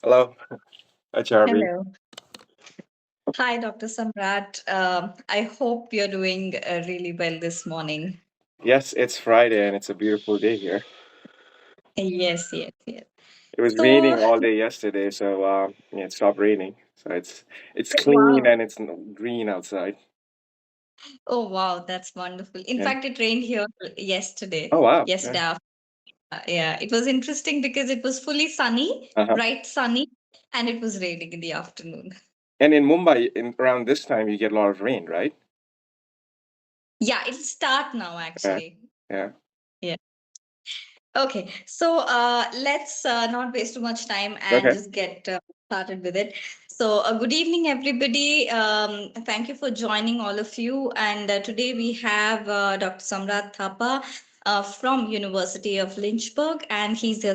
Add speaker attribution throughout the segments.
Speaker 1: Hello. Hi, Charvi.
Speaker 2: Hello. Hi, Dr. Samrat. I hope you're doing really well this morning.
Speaker 1: Yes, it's Friday and it's a beautiful day here.
Speaker 2: Yes, yes, yes.
Speaker 1: It was
Speaker 2: So,
Speaker 1: raining all day yesterday, so yeah, it stopped raining. So it's clean
Speaker 2: wow.
Speaker 1: and it's green outside.
Speaker 2: Oh, wow, that's wonderful. In
Speaker 1: Yeah.
Speaker 2: fact, it rained here
Speaker 1: Oh
Speaker 2: yesterday.
Speaker 1: wow. Yeah.
Speaker 2: Yesterday, yeah, it was interesting because it was fully sunny,
Speaker 1: Uh-huh.
Speaker 2: bright sunny, and it was raining in the afternoon.
Speaker 1: And in Mumbai, in around this time, you get a lot of rain, right?
Speaker 2: Yeah, it'll start now,
Speaker 1: Yeah.
Speaker 2: actually.
Speaker 1: Yeah.
Speaker 2: Yeah. Okay, so let's not waste too much time and
Speaker 1: Okay.
Speaker 2: just get started with it. So, good evening, everybody. Thank you for joining, all of you. And today we have Dr. Samrat Thapa from University of Lynchburg, and he's the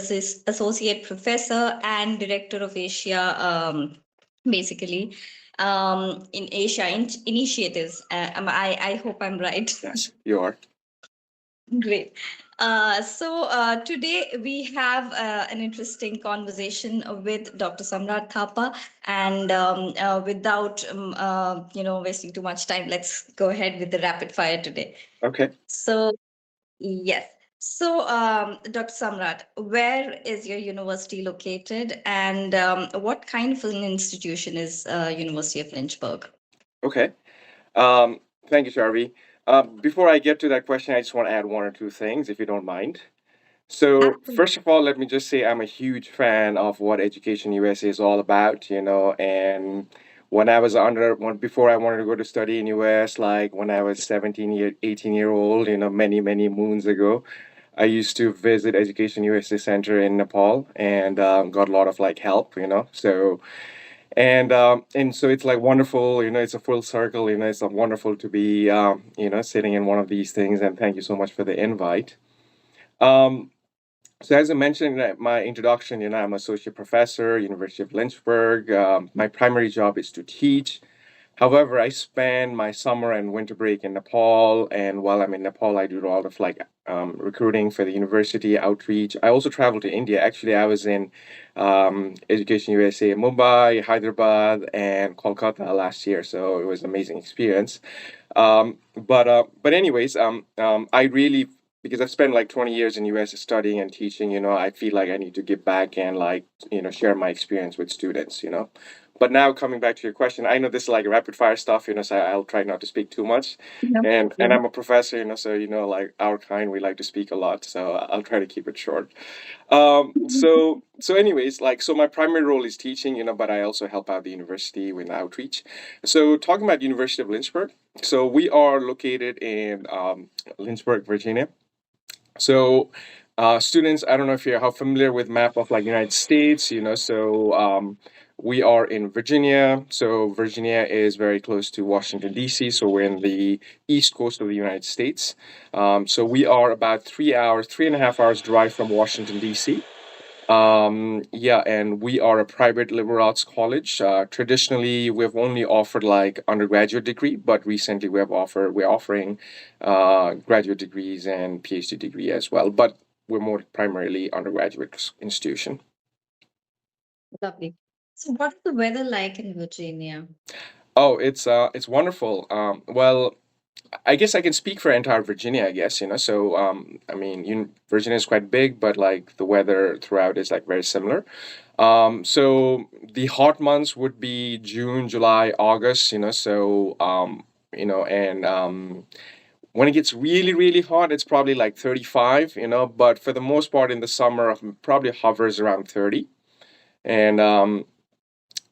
Speaker 2: associate professor and director of Asia, basically in Asia initiatives. I hope I'm right.
Speaker 1: Yes, you are.
Speaker 2: Great. So today we have an interesting conversation with Dr. Samrat Thapa, and without wasting too much time, let's go ahead with the rapid fire today.
Speaker 1: Okay.
Speaker 2: So yes. So Dr. Samrat, where is your university located, and what kind of an institution is University of Lynchburg?
Speaker 1: Okay. Thank you, Charvi. Before I get to that question, I just want to add one or two things, if you don't mind. So,
Speaker 2: Absolutely.
Speaker 1: first of all, let me just say I'm a huge fan of what Education USA is all about, and when I was before I wanted to go to study in US, like when I was 18 year old, many moons ago, I used to visit Education USA Center in Nepal and got a lot of like help, and so it's like wonderful, it's a full circle, it's wonderful to be, sitting in one of these things, and thank you so much for the invite. Um, so as I mentioned in my introduction, I'm associate professor, University of Lynchburg. My primary job is to teach. However, I spend my summer and winter break in Nepal, and while I'm in Nepal, I do a lot of like recruiting for the university outreach. I also travel to India. Actually, I was in Education USA in Mumbai, Hyderabad, and Kolkata last year, so it was an amazing experience. But anyways, I really, because I've spent like 20 years in US studying and teaching, I feel like I need to give back and like, share my experience with students. But now coming back to your question, I know this is like rapid fire stuff, so I'll try not to speak too much.
Speaker 2: No
Speaker 1: And
Speaker 2: problem.
Speaker 1: I'm a professor, so like our kind, we like to speak a lot, so I'll try to keep it short. So anyways, like so my primary role is teaching, but I also help out the university with outreach. So talking about University of Lynchburg, so we are located in Lynchburg, Virginia. So students, I don't know if you're how familiar with map of like United States, so we are in Virginia. So Virginia is very close to Washington D.C. So we're in the east coast of the United States. So we are about 3 hours, 3.5 hours drive from Washington D.C. Yeah, and we are a private liberal arts college. Traditionally, we've only offered like undergraduate degree, but recently we're offering graduate degrees and PhD degree as well. But we're more primarily undergraduate institution.
Speaker 2: Lovely. So, what is the weather like in Virginia?
Speaker 1: Oh, it's wonderful. Well, I guess I can speak for entire Virginia, I guess, So, I mean, Virginia is quite big, but like the weather throughout is like very similar. So the hot months would be June, July, August, and when it gets really, really hot, it's probably like 35, but for the most part in the summer, probably hovers around 30. And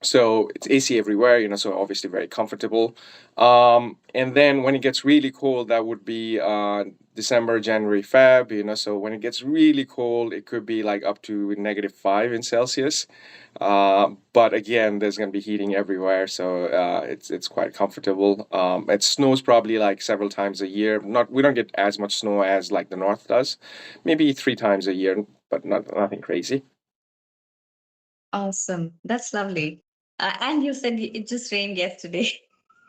Speaker 1: so it's AC everywhere, so obviously very comfortable. And then when it gets really cold, that would be December, January, Feb, so when it gets really cold, it could be like up to -5 in Celsius. But again, there's going to be heating everywhere, so it's quite comfortable. It snows probably like several times a year. Not We don't get as much snow as like the north does, maybe 3 times a year, but nothing crazy.
Speaker 2: Awesome. That's lovely. And you said it just rained yesterday.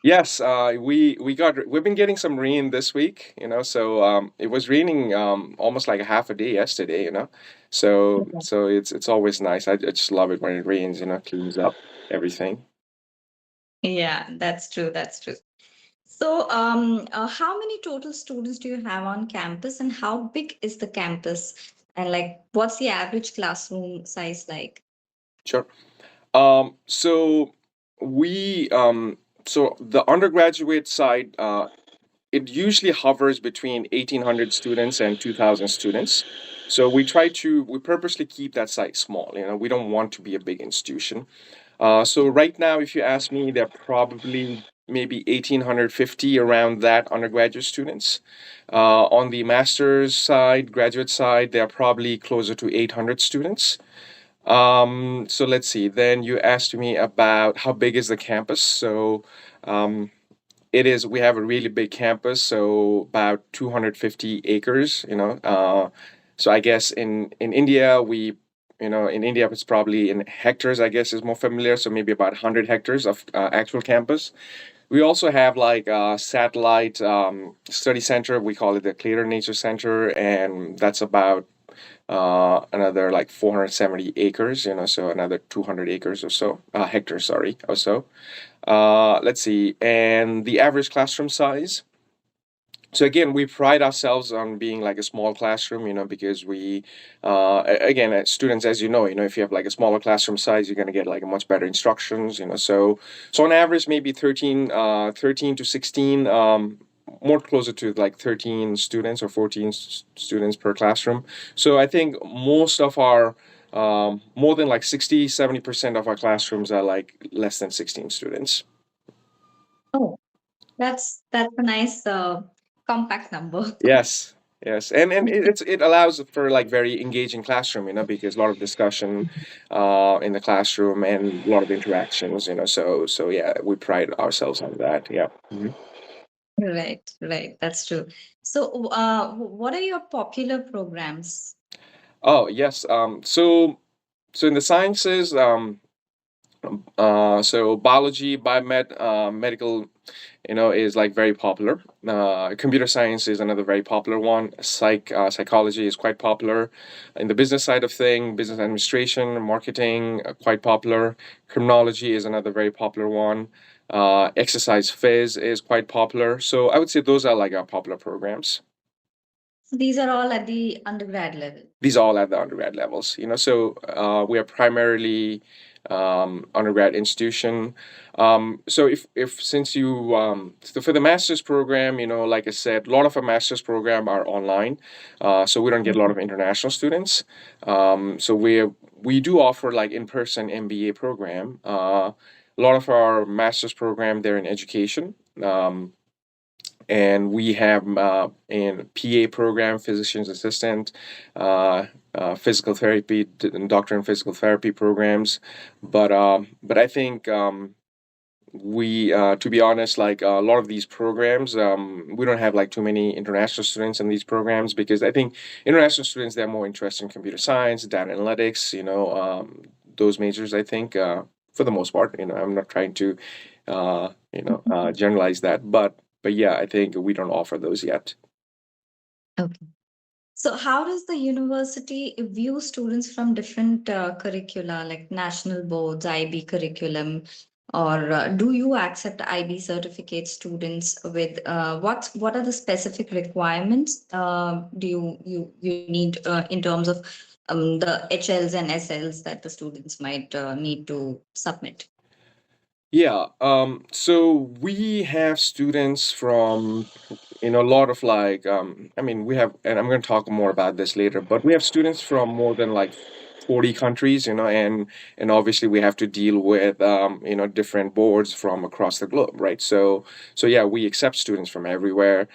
Speaker 1: Yes, we've been getting some rain this week, so it was raining almost like a half a day yesterday, so it's always nice. I just love it when it rains, cleans up everything.
Speaker 2: Yeah, that's true. That's true. So, how many total students do you have on campus, and how big is the campus? And like, what's the average classroom size like?
Speaker 1: Sure. So we so the undergraduate side, it usually hovers between 1,800 students and 2,000 students. So we purposely keep that site small. We don't want to be a big institution. So right now, if you ask me, they're probably maybe 1,850 around that undergraduate students. On the master's side, graduate side, they're probably closer to 800 students. So let's see. Then you asked me about how big is the campus. So um, we have a really big campus, so about 250 acres, so I guess in India, in India, it's probably in hectares, I guess, is more familiar. So maybe about 100 hectares of actual campus. We also have like a satellite study center. We call it the Clear Nature Center, and that's about another like 470 acres, so another 200 acres or so, hectares, sorry, or so. Let's see, and the average classroom size. So again, we pride ourselves on being like a small classroom, because again, as students, as if you have like a smaller classroom size, you're going to get like a much better instructions, so on average, maybe 13 to 16, more closer to like 13 students or 14 students per classroom. So I think most of our, more than like 60-70% of our classrooms are like less than 16 students.
Speaker 2: Oh, that's a nice compact number.
Speaker 1: Yes, yes, and it allows for like very engaging classroom, because a lot of discussion in the classroom and a lot of interactions, So yeah, we pride ourselves on that. Yeah. Mhm.
Speaker 2: Right, right. That's true. So, what are your popular programs?
Speaker 1: Oh yes. So in the sciences, so biology, biomed, medical, is like very popular. Computer science is another very popular one. Psychology is quite popular. In the business side of thing, business administration, marketing, quite popular. Criminology is another very popular one. Exercise phys is quite popular. So I would say those are like our popular programs.
Speaker 2: These are all at the undergrad level.
Speaker 1: These are all at the undergrad levels, so we are primarily undergrad institution. So if since you so for the master's program, like I said, a lot of our master's program are online, so we don't get a lot of international students. So we do offer like in-person MBA program. A lot of our master's program, they're in education. And we have in PA program, physician's assistant, physical therapy, and doctor in physical therapy programs. But I think to be honest, like a lot of these programs, we don't have like too many international students in these programs because I think international students, they're more interested in computer science, data analytics, those majors. I think for the most part, I'm not trying to generalize that, but yeah, I think we don't offer those yet.
Speaker 2: Okay. So, how does the university view students from different curricula, like national boards, IB curriculum, or do you accept IB certificate students with what are the specific requirements do you need in terms of the HLs and SLs that the students might need to submit?
Speaker 1: Yeah, so we have students from a lot of like I mean we have, and I'm going to talk more about this later, but we have students from more than like 40 countries, and obviously we have to deal with different boards from across the globe, right? So yeah, we accept students from everywhere.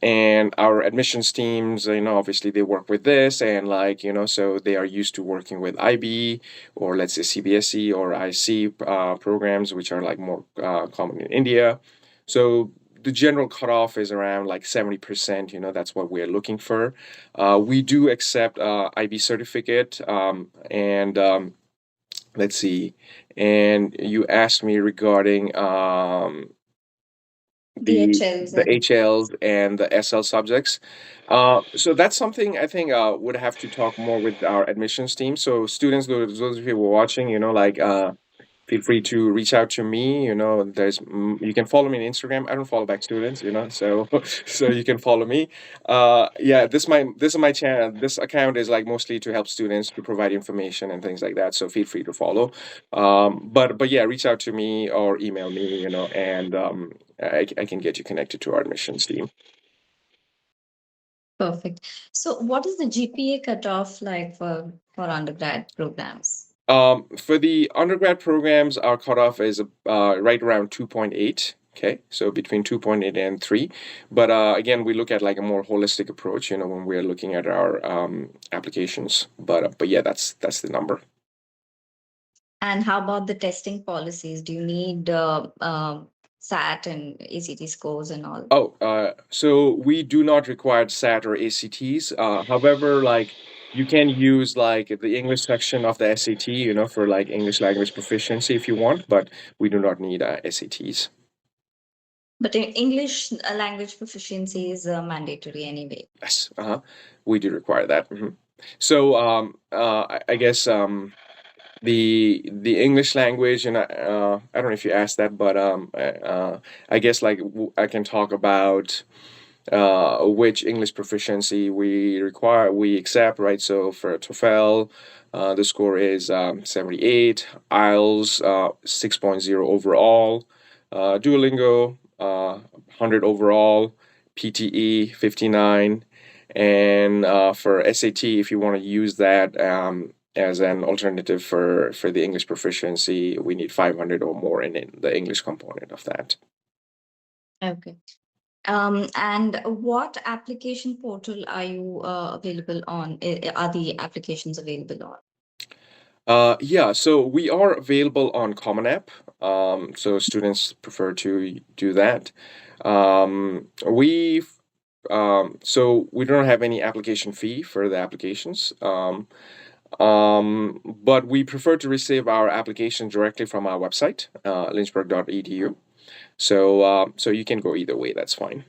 Speaker 1: And our admissions teams, obviously they work with this, and like so they are used to working with IB, or let's say CBSE or IC programs, which are like more common in India. So the general cutoff is around like 70%. That's what we're looking for. We do accept IB certificate, and let's see. And you asked me regarding
Speaker 2: DHLs
Speaker 1: the
Speaker 2: and
Speaker 1: HLs and the SL subjects. So that's something I think would have to talk more with our admissions team. So students, those of you who are watching, like feel free to reach out to me. You can follow me on Instagram. I don't follow back students, so so you can follow me. Yeah, this is my channel. This account is like mostly to help students to provide information and things like that. So feel free to follow. But yeah, reach out to me or email me. And I can get you connected to our admissions team.
Speaker 2: perfect. So what is the GPA cutoff like for undergrad programs?
Speaker 1: For the undergrad programs, our cutoff is right around 2.8. Okay, so between 2.8 and 3. But again, we look at like a more holistic approach, when we're looking at our applications. But yeah, that's the number.
Speaker 2: And how about the testing policies? Do you need SAT and ACT scores and all?
Speaker 1: Oh, so we do not require SAT or ACTs. However, like you can use like the English section of the SAT, for like English language proficiency if you want, but we do not need SATs.
Speaker 2: But in English language proficiency is mandatory anyway.
Speaker 1: Yes, we do require that. So I guess the English language, and I don't know if you asked that, but I guess like I can talk about which English proficiency we require, we accept, right? So for TOEFL, the score is 78, IELTS 6.0 overall, Duolingo 100 overall, PTE 59, and for SAT, if you want to use that as an alternative for the English proficiency, we need 500 or more in the English component of that.
Speaker 2: Okay. And what application portal are you available on? Are the applications available on?
Speaker 1: Yeah, so we are available on Common App. So students prefer to do that. So we don't have any application fee for the applications. But we prefer to receive our application directly from our website, lynchburg.edu. So you can go either way. That's fine.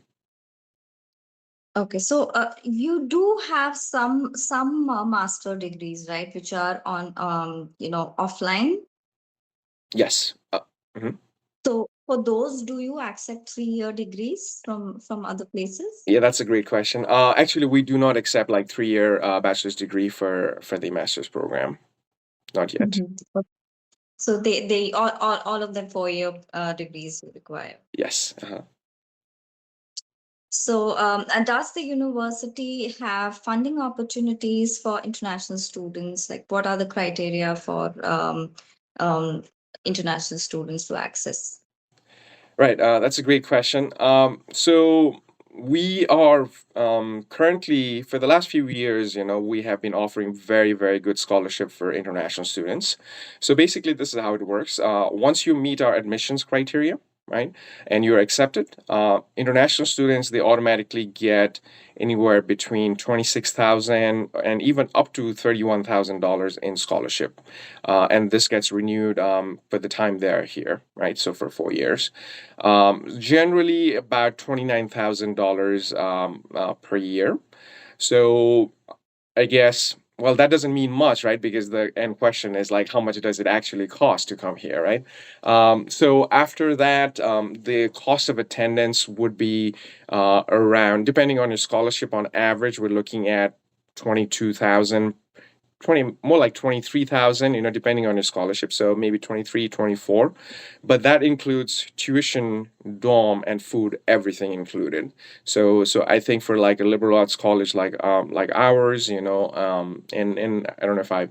Speaker 2: Okay, so you do have some master degrees, right, which are on offline.
Speaker 1: Yes. Mhm.
Speaker 2: So for those, do you accept 3-year degrees from other places?
Speaker 1: Yeah, that's a great question. Actually, we do not accept like 3-year bachelor's degree for the master's program. Not yet.
Speaker 2: Mhm. So they all of them 4-year degrees you require.
Speaker 1: Yes.
Speaker 2: So, and does the university have funding opportunities for international students? Like, what are the criteria for um, international students to access?
Speaker 1: Right, that's a great question. So we are currently, for the last few years, we have been offering very, very good scholarship for international students. So basically, this is how it works. Once you meet our admissions criteria, right, and you're accepted, international students, they automatically get anywhere between 26,000 and even up to $31,000 in scholarship, and this gets renewed for the time they're here, right? So for 4 years, generally about $29,000 per year. So I guess, well, that doesn't mean much, right? Because the end question is like, how much does it actually cost to come here, right? So after that, the cost of attendance would be around, depending on your scholarship, on average, we're looking at 22,000, 20, more like 23,000, depending on your scholarship. So maybe 23, 24. But that includes tuition, dorm, and food, everything included. So I think for like a liberal arts college like ours, and I don't know if I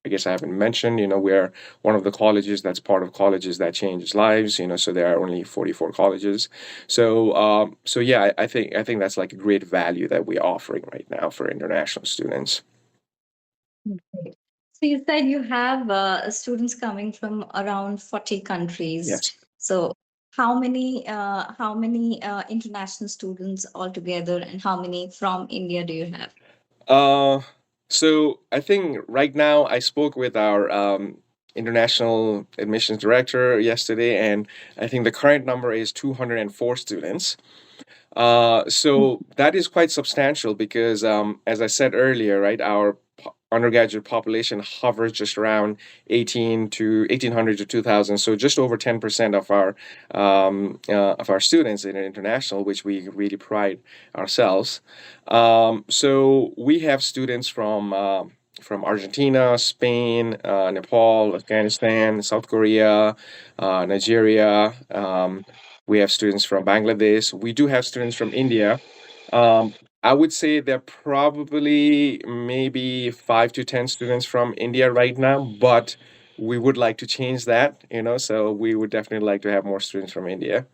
Speaker 1: guess I haven't mentioned, we're one of the colleges that's part of Colleges That Changes Lives, so there are only 44 colleges. So yeah, I think that's like a great value that we're offering right now for international students.
Speaker 2: Okay. So you said you have students coming from around 40 countries.
Speaker 1: Yes.
Speaker 2: So how many international students altogether, and how many from India do you have?
Speaker 1: Uh, so I think right now I spoke with our international admissions director yesterday, and I think the current number is 204 students. So that is quite substantial because, as I said earlier, right, our undergraduate population hovers just around 1800 to 2000, so just over 10% of our students in international, which we really pride ourselves. So we have students from Argentina, Spain, Nepal, Afghanistan, South Korea, Nigeria. We have students from Bangladesh. We do have students from India. I would say there are probably maybe 5 to 10 students from India right now, but we would like to change that, so we would definitely like to have more students from India.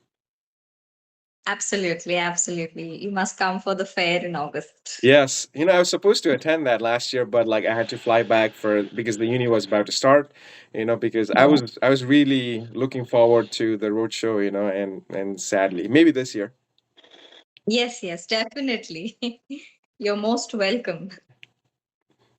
Speaker 2: Absolutely, absolutely. You must come for the fair in August.
Speaker 1: Yes, I was supposed to attend that last year, but like I had to fly back for because the uni was about to start, because I was really looking forward to the road show, and sadly, maybe this year.
Speaker 2: Yes, yes, definitely. You're most welcome.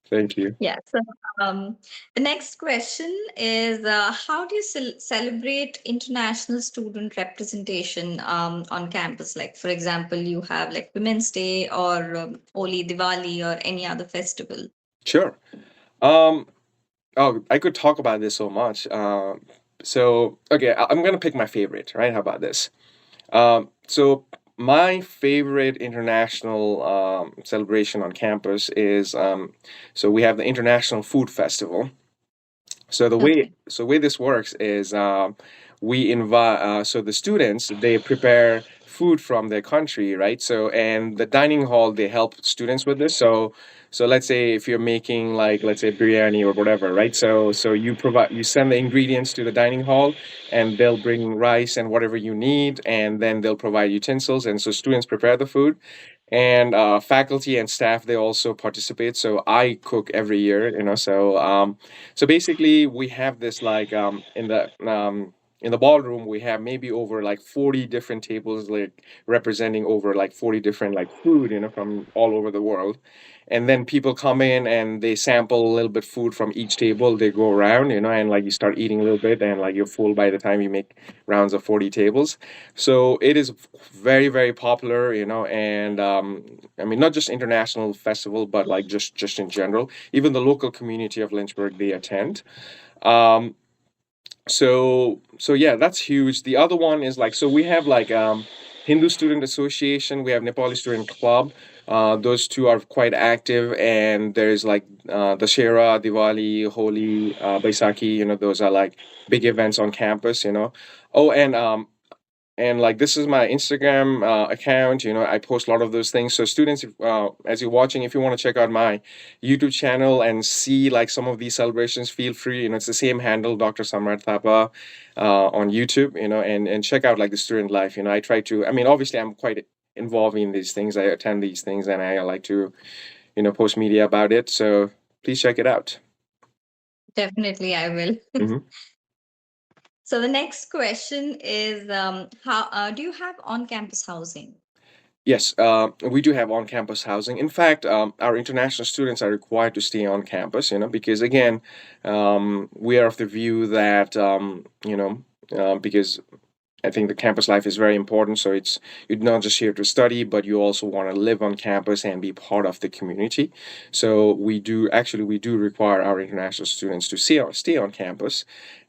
Speaker 1: Thank you.
Speaker 2: Yeah. So, um, the next question is how do you celebrate international student representation on campus? Like, for example, you have like Women's Day or Holi, Diwali, or any other festival.
Speaker 1: Sure. Um, oh, I could talk about this so much. So okay, I'm gonna pick my favorite, right? How about this? So my favorite international celebration on campus is so we have the International Food Festival. So
Speaker 2: Okay.
Speaker 1: the way this works is we invite so the students they prepare food from their country, right? So and the dining hall they help students with this. So let's say if you're making like let's say biryani or whatever, right? So you send the ingredients to the dining hall and they'll bring rice and whatever you need and then they'll provide utensils and so students prepare the food and faculty and staff they also participate. So I cook every year, so basically, we have this like in the ballroom we have maybe over like 40 different tables like representing over like 40 different like food from all over the world, and then people come in and they sample a little bit food from each table. They go around, and like you start eating a little bit and like you're full by the time you make rounds of 40 tables. So it is very very popular, and I mean not just international festival but like just in general, even the local community of Lynchburg they attend. Um, so yeah, that's huge. The other one is like so we have like Hindu Student Association, we have Nepali Student Club. Those two are quite active, and there's like Dashera, Diwali, Holi, Baisakhi. Those are like big events on campus. Oh, and like this is my Instagram account. I post a lot of those things. So students, as you're watching, if you want to check out my YouTube channel and see like some of these celebrations, feel free. It's the same handle, DrSamratThapa, on YouTube. And check out like the student life. I try to. I mean, obviously, I'm quite involved in these things. I attend these things, and I like to post media about it. So please check it out.
Speaker 2: Definitely, I will.
Speaker 1: Mhm.
Speaker 2: So the next question is how do you have on-campus housing?
Speaker 1: Yes, we do have on-campus housing. In fact, our international students are required to stay on campus, because again, we are of the view that because I think the campus life is very important. So you're not just here to study, but you also want to live on campus and be part of the community. So we do require our international students to stay on campus,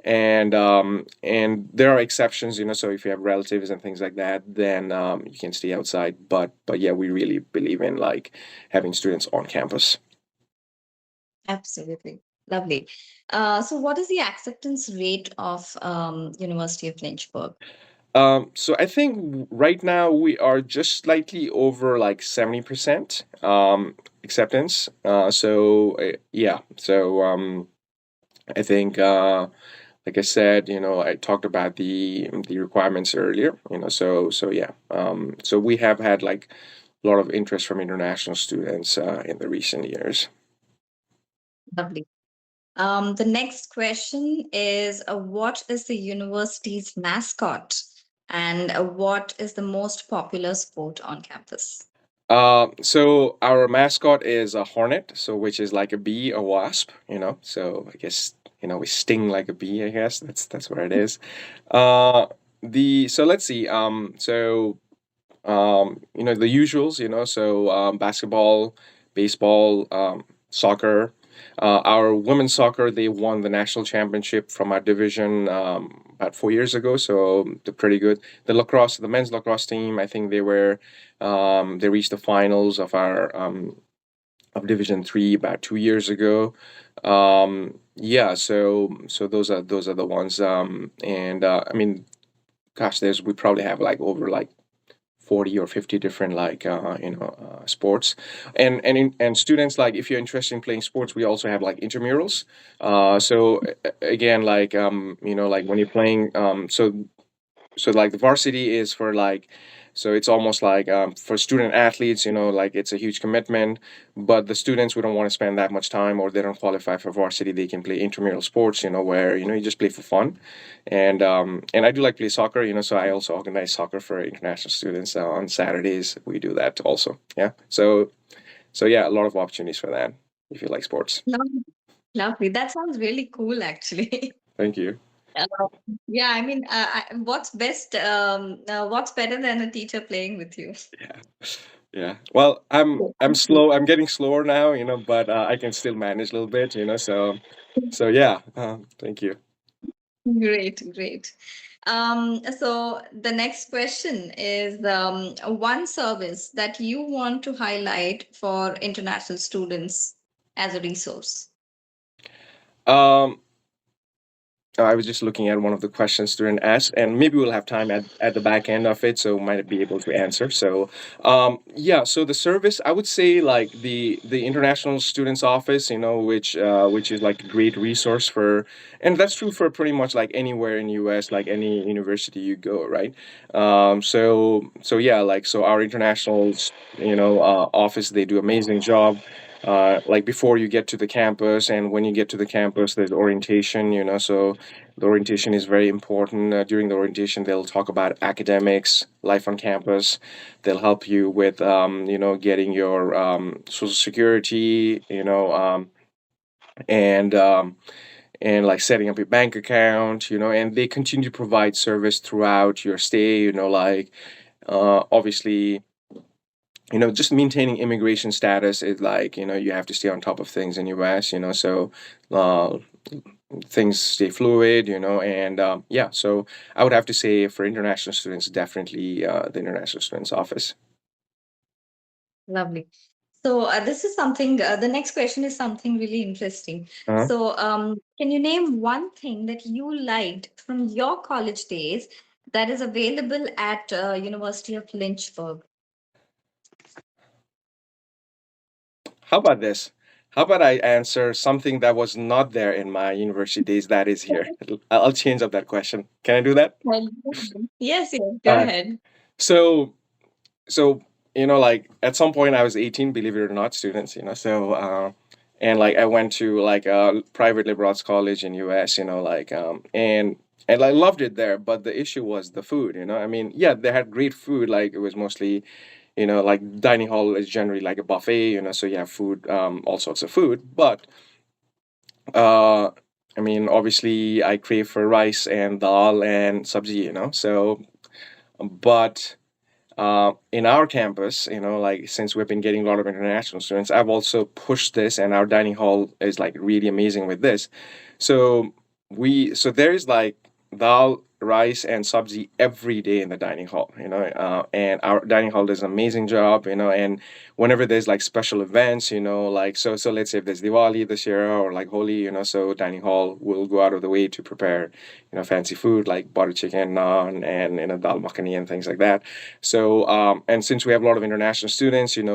Speaker 1: and there are exceptions. So if you have relatives and things like that, then you can stay outside. But yeah, we really believe in like having students on campus.
Speaker 2: Absolutely. Lovely. So what is the acceptance rate of University of Lynchburg?
Speaker 1: So I think right now we are just slightly over like 70% acceptance. Yeah. So I think like I said, I talked about the requirements earlier. So yeah. So we have had like a lot of interest from international students in the recent years.
Speaker 2: Lovely. The next question is what is the university's mascot and what is the most popular sport on campus?
Speaker 1: So our mascot is a hornet, so which is like a bee, a wasp. So I guess we sting like a bee. I guess that's what it is. Uh, the so let's see. The usuals. Basketball, baseball, soccer. Our women's soccer, they won the national championship from our division about 4 years ago, so they're pretty good. The men's lacrosse team, I think they reached the finals of Division Three about 2 years ago. Yeah, so those are the ones. And I mean, gosh, we probably have like over like 40 or 50 different sports. And students, like, if you're interested in playing sports, we also have like intramurals. Again, like when you're playing, so like the varsity is for like, so it's almost like, for student athletes, like it's a huge commitment. But the students who don't want to spend that much time, or they don't qualify for varsity, they can play intramural sports, where you just play for fun. And I do like play soccer, so I also organize soccer for international students. On Saturdays we do that also. Yeah, so yeah, a lot of opportunities for that if you like sports.
Speaker 2: Lovely. Lovely. That sounds really cool, actually.
Speaker 1: Thank you.
Speaker 2: Uh, yeah, I mean, what's best? What's better than a teacher playing with you?
Speaker 1: Yeah. Yeah. Well, I'm slow. I'm getting slower now, but I can still manage a little bit, so yeah. Thank you.
Speaker 2: Great, great. So the next question is, one service that you want to highlight for international students as a resource.
Speaker 1: Um, I was just looking at one of the questions student asked, and maybe we'll have time at the back end of it, so might be able to answer. So, yeah. So the service, I would say, like the international students office, which is like a great resource for, and that's true for pretty much like anywhere in U.S., like any university you go, right? So yeah, like so our internationals, office, they do amazing job. Like before you get to the campus, and when you get to the campus, there's orientation, so the orientation is very important. During the orientation, they'll talk about academics, life on campus. They'll help you with, getting your social security, and like setting up your bank account, and they continue to provide service throughout your stay, obviously, just maintaining immigration status is like, you have to stay on top of things in US, so uh, things stay fluid, and yeah, so I would have to say for international students, definitely the international students office.
Speaker 2: Lovely. So this is something. The next question is something really interesting.
Speaker 1: uh
Speaker 2: So, can you name one thing that you liked from your college days that is available at University of Lynchburg?
Speaker 1: how about this? How about I answer something that was not there in my university days that is here? I'll change up that question. Can I do that?
Speaker 2: Well, yes, yes,
Speaker 1: All
Speaker 2: go
Speaker 1: right.
Speaker 2: ahead.
Speaker 1: So so like at some point I was 18, believe it or not, students, and like I went to like a private liberal arts college in US, and I loved it there, but the issue was the food, I mean, yeah, they had great food, like it was mostly, like dining hall is generally like a buffet, so you have food, all sorts of food, but uh I mean, obviously I crave for rice and dal and sabzi, so but in our campus, like since we've been getting a lot of international students, I've also pushed this, and our dining hall is like really amazing with this. So there's like dal, rice, and sabzi every day in the dining hall, and our dining hall does an amazing job, and whenever there's like special events, like so let's say if there's Diwali this year or like Holi, so dining hall will go out of the way to prepare, fancy food like butter chicken, naan, and dal makhani and things like that. So and since we have a lot of international students, um,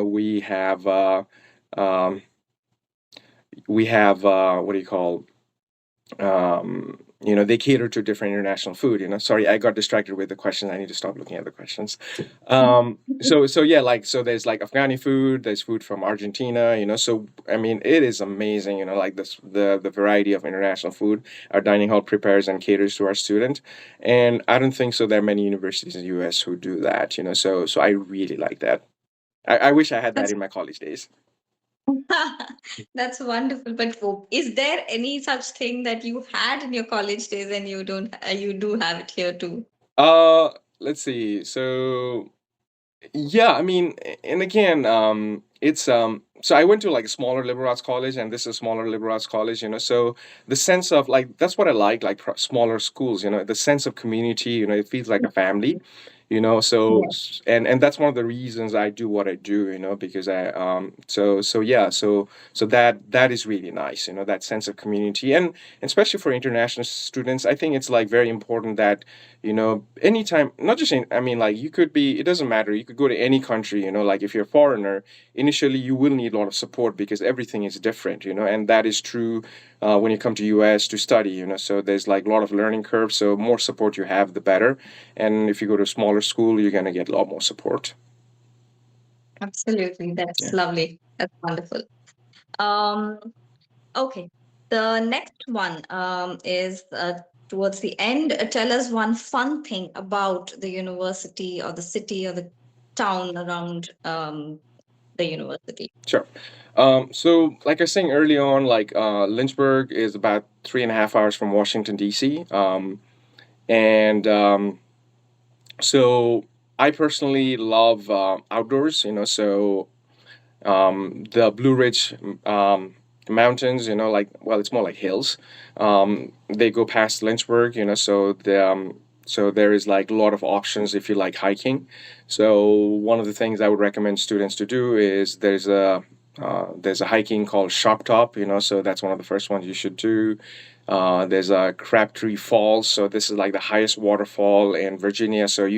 Speaker 1: we have what do you call, they cater to different international food. Sorry, I got distracted with the questions. I need to stop looking at the questions. So yeah, like so there's like Afghani food, there's food from Argentina, so I mean it is amazing, like this the variety of international food our dining hall prepares and caters to our student. And I don't think so there are many universities in the US who do that, so I really like that. I wish I had that
Speaker 2: That's
Speaker 1: in my college days.
Speaker 2: That's wonderful. But is there any such thing that you had in your college days and you don't, you do have it here too?
Speaker 1: Uh, let's see. So yeah, I mean, and again, so I went to like a smaller liberal arts college, and this is a smaller liberal arts college, so the sense of like that's what I like smaller schools, the sense of community, it feels like a family, so
Speaker 2: Yeah.
Speaker 1: and that's one of the reasons I do what I do, because so yeah, so that is really nice, that sense of community, and especially for international students, I think it's like very important that anytime, not just I mean, like you could be, it doesn't matter, you could go to any country, like if you're a foreigner, initially you will need a lot of support because everything is different, and that is true when you come to US to study, so there's like a lot of learning curve, so more support you have, the better. And if you go to a smaller school, you're going to get a lot more support.
Speaker 2: Absolutely. That's
Speaker 1: Yeah,
Speaker 2: lovely. That's wonderful. Um, okay. The next one is towards the end. Tell us one fun thing about the university or the city or the town around the university.
Speaker 1: sure. So like I was saying early on, like Lynchburg is about 3.5 hours from Washington D.C. And So I personally love outdoors, so the Blue Ridge Mountains, like, well, it's more like hills. They go past Lynchburg, so there is like a lot of options if you like hiking. So one of the things I would recommend students to do is there's a hiking called Shop Top, so that's one of the first ones you should do. There's a Crabtree Falls, so this is like the highest waterfall in Virginia. So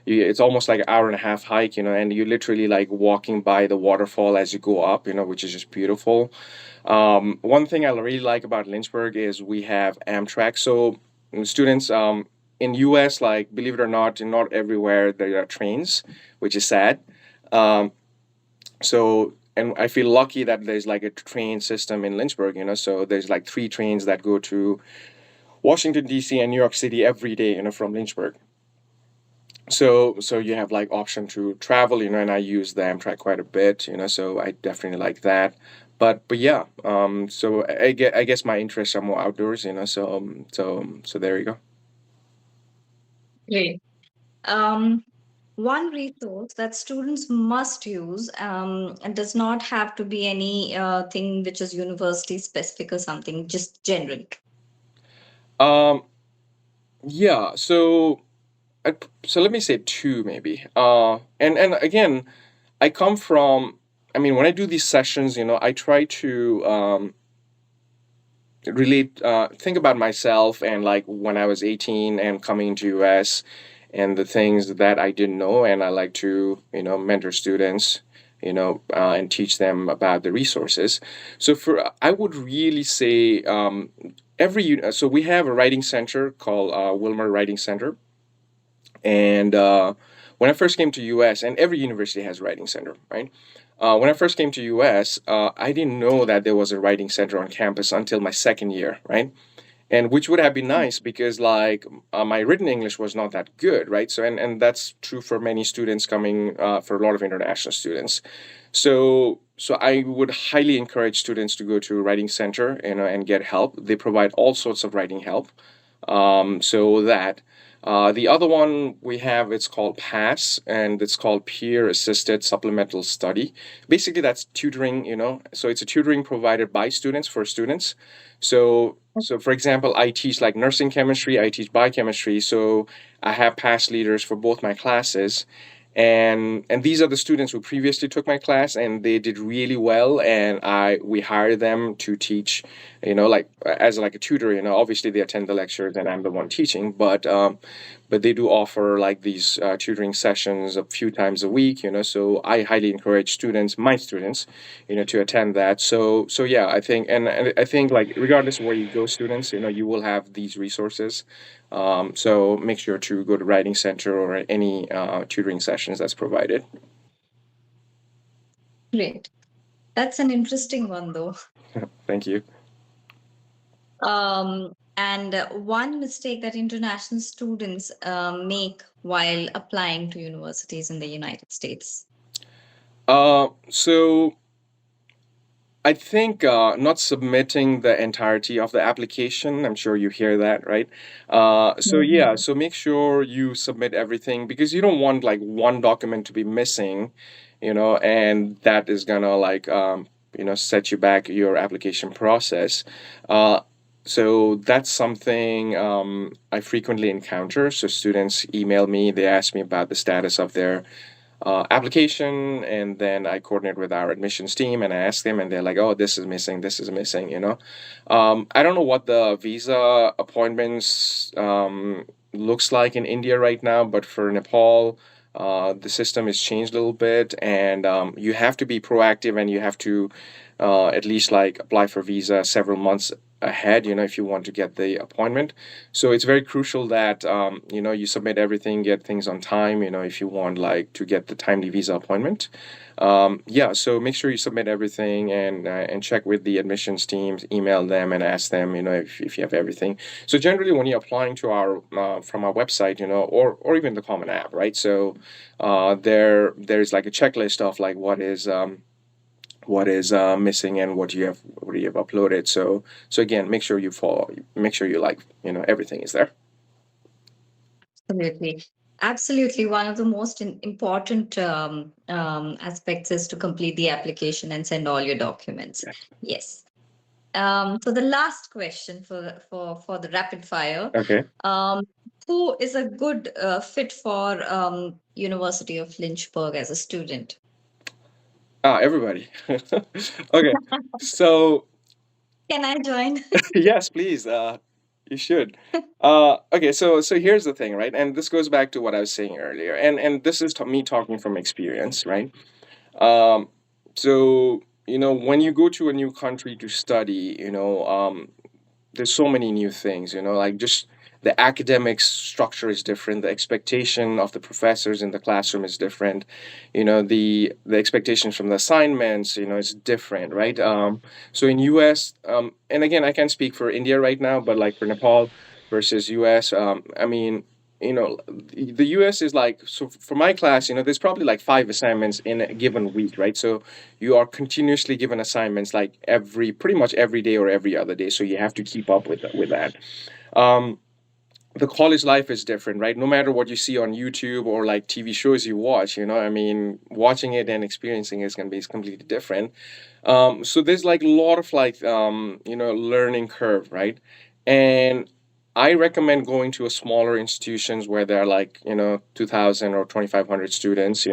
Speaker 1: it's almost like an hour and a half hike, and you literally like walking by the waterfall as you go up, which is just beautiful. One thing I really like about Lynchburg is we have Amtrak. So students in US, like believe it or not everywhere there are trains, which is sad. Um, and I feel lucky that there's like a train system in Lynchburg, so there's like 3 trains that go to Washington D.C. and New York City every day, from Lynchburg. So you have like option to travel, and I use the Amtrak quite a bit, so I definitely like that. But yeah, so I guess my interests are more outdoors, so there you go.
Speaker 2: Great. Um, One resource that students must use and does not have to be any thing which is university specific or something, just general.
Speaker 1: Um, yeah, so let me say two maybe. And again, I come from. I mean, when I do these sessions, I try to relate think about myself and like when I was 18 and coming to US and the things that I didn't know, and I like to mentor students, and teach them about the resources. So for I would really say so we have a writing center called Wilmer Writing Center, and when I first came to US, and every university has a writing center, right? When I first came to US, I didn't know that there was a writing center on campus until my second year, right? And which would have been nice because like my written English was not that good, right? So and that's true for many students coming for a lot of international students. So I would highly encourage students to go to writing center, and get help. They provide all sorts of writing help. So that the other one we have, it's called PASS, and it's called Peer Assisted Supplemental Study. Basically, that's tutoring, so it's a tutoring provided by students for students. So for example, I teach like nursing chemistry, I teach biochemistry, so I have past leaders for both my classes. And these are the students who previously took my class and they did really well, and we hired them to teach, like as like a tutor. Obviously they attend the lectures and I'm the one teaching, but they do offer like these tutoring sessions a few times a week. So I highly encourage my students, to attend that. So yeah, I think, and I think like regardless of where you go, students, you will have these resources. So make sure to go to writing center or any tutoring sessions that's provided.
Speaker 2: Great. That's an interesting one, though.
Speaker 1: Thank you.
Speaker 2: And one mistake that international students make while applying to universities in the United States.
Speaker 1: So I think not submitting the entirety of the application. I'm sure you hear that, right? So yeah,
Speaker 2: Mhm.
Speaker 1: so make sure you submit everything because you don't want like one document to be missing, and that is gonna like set you back your application process. Uh, so that's something I frequently encounter. So students email me, they ask me about the status of their application, and then I coordinate with our admissions team and I ask them, and they're like, "Oh, this is missing, this is missing." I don't know what the visa appointments looks like in India right now, but for Nepal, the system is changed a little bit, and you have to be proactive, and you have to at least like apply for visa several months ahead. If you want to get the appointment. So it's very crucial that you submit everything, get things on time. If you want like to get the timely visa appointment. Yeah, so make sure you submit everything and check with the admissions teams, email them and ask them. If you have everything. So generally, when you're applying to our from our website, or even the Common App, right? So there's like a checklist of like what is missing and what you have uploaded. So again, make sure you follow. Make sure you like everything is there.
Speaker 2: Absolutely. Absolutely. One of the most important aspects is to complete the application and send all your documents.
Speaker 1: Yes.
Speaker 2: Yes. So the last question for the rapid fire,
Speaker 1: Okay.
Speaker 2: um, who is a good fit for University of Lynchburg as a student?
Speaker 1: Everybody. Okay. So
Speaker 2: Can I join?
Speaker 1: yes, please. You should. Okay. So here's the thing, right? And this goes back to what I was saying earlier, and this is me talking from experience, right? Um, so when you go to a new country to study, there's so many new things, like just the academic structure is different, the expectation of the professors in the classroom is different, the expectations from the assignments, is different, right? So in US, and again, I can't speak for India right now, but like for Nepal versus US, I mean, the US is like, so for my class, there's probably like five assignments in a given week, right? So you are continuously given assignments like pretty much every day or every other day, so you have to keep up with that. um, the college life is different, right? No matter what you see on YouTube or like TV shows you watch, I mean, watching it and experiencing it is going to be completely different. So there's like a lot of like learning curve, right? And I recommend going to a smaller institutions where there are like 2,000 or 2,500 students,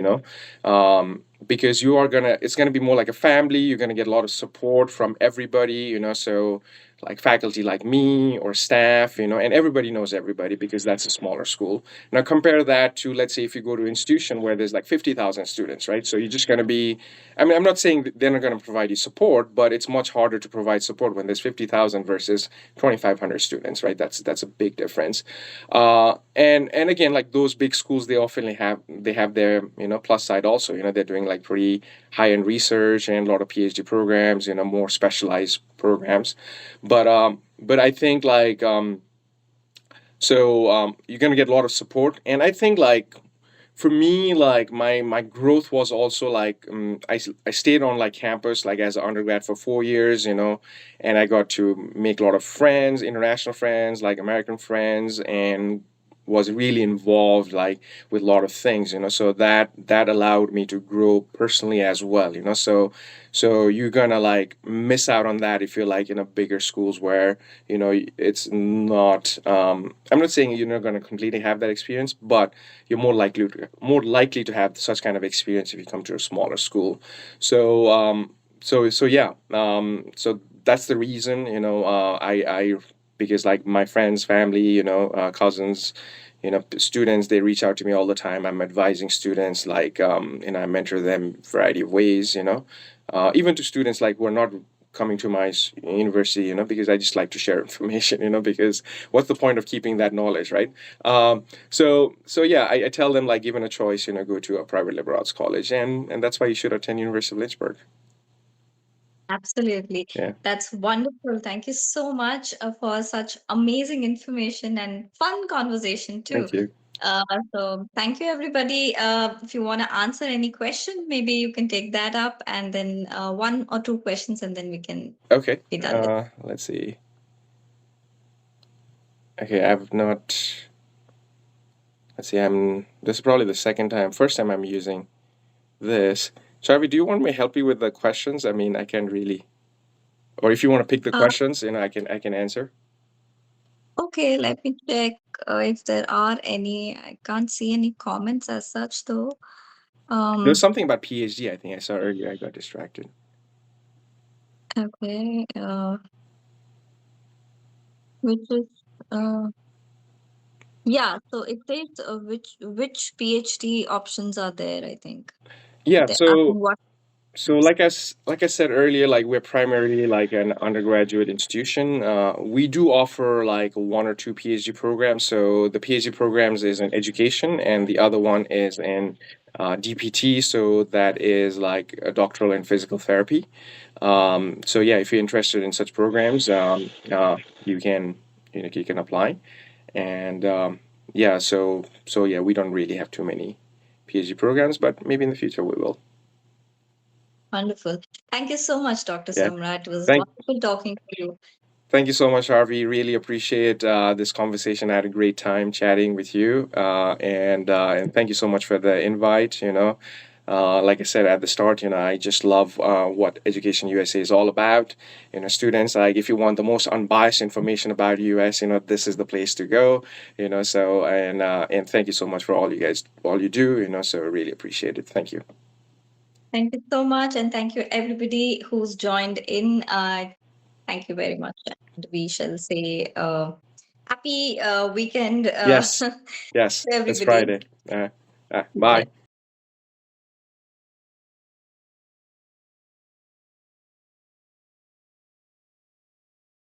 Speaker 1: because it's gonna be more like a family. You're gonna get a lot of support from everybody, so like faculty like me or staff, and everybody knows everybody because that's a smaller school. Now compare that to, let's say, if you go to an institution where there's like 50,000 students, right? So you're just going to be, I mean, I'm not saying that they're not going to provide you support, but it's much harder to provide support when there's 50,000 versus 2,500 students, right? That's a big difference. And again, like those big schools, they have their plus side also. They're doing like pretty high end research and a lot of PhD programs, more specialized programs. But I think like you're gonna get a lot of support, and I think like for me, like my growth was also like I stayed on like campus like as an undergrad for 4 years, and I got to make a lot of friends, international friends, like American friends, and was really involved like with a lot of things, so that allowed me to grow personally as well, so you're gonna like miss out on that if you're like in a bigger schools where it's not I'm not saying you're not going to completely have that experience, but you're more likely to have such kind of experience if you come to a smaller school. So yeah, so that's the reason, I because like my friends, family, cousins, students, they reach out to me all the time. I'm advising students, like and I mentor them variety of ways, even to students like who are not coming to my university, because I just like to share information, because what's the point of keeping that knowledge, right? So yeah, I tell them like, given a choice, go to a private liberal arts college, and that's why you should attend University of Lynchburg.
Speaker 2: Absolutely.
Speaker 1: Yeah,
Speaker 2: That's wonderful. Thank you so much for such amazing information and fun conversation too.
Speaker 1: thank you.
Speaker 2: So thank you, everybody. If you want to answer any question, maybe you can take that up, and then one or two questions, and then we can
Speaker 1: Okay.
Speaker 2: be done with.
Speaker 1: Let's see. Okay, I've not. Let's see. This is probably the second time. First time I'm using this. Charvi, do you want me to help you with the questions? I mean, I can't really. Or if you want to pick the
Speaker 2: Uh,
Speaker 1: questions, I can answer.
Speaker 2: okay, let me check if there are any. I can't see any comments as such, though.
Speaker 1: There was
Speaker 2: Um,
Speaker 1: something about PhD. I think I saw earlier. I got distracted.
Speaker 2: okay, which is uh, yeah. So it says which PhD options are there. I think
Speaker 1: Yeah.
Speaker 2: they're
Speaker 1: So
Speaker 2: asking what.
Speaker 1: So like I said earlier, like we're primarily like an undergraduate institution. We do offer like one or two PhD programs. So the PhD programs is in education, and the other one is in DPT. So that is like a doctoral in physical therapy. So yeah, if you're interested in such programs, you can apply. And yeah, so yeah, we don't really have too many PhD programs, but maybe in the future we will.
Speaker 2: Wonderful. Thank you so much, Dr.
Speaker 1: Yeah.
Speaker 2: Samrat. It was
Speaker 1: Thank
Speaker 2: wonderful talking to you.
Speaker 1: Thank you so much, Harvey. Really appreciate this conversation. I had a great time chatting with you, and thank you so much for the invite. Like I said at the start, I just love what Education USA is all about. Students, like if you want the most unbiased information about US, this is the place to go. And thank you so much for all you do. So I really appreciate it. Thank you.
Speaker 2: Thank you so much. And thank you, everybody who's joined in. Thank you very much. And we shall say happy weekend
Speaker 1: Yes,
Speaker 2: to
Speaker 1: yes, it's
Speaker 2: everybody.
Speaker 1: Friday. Bye.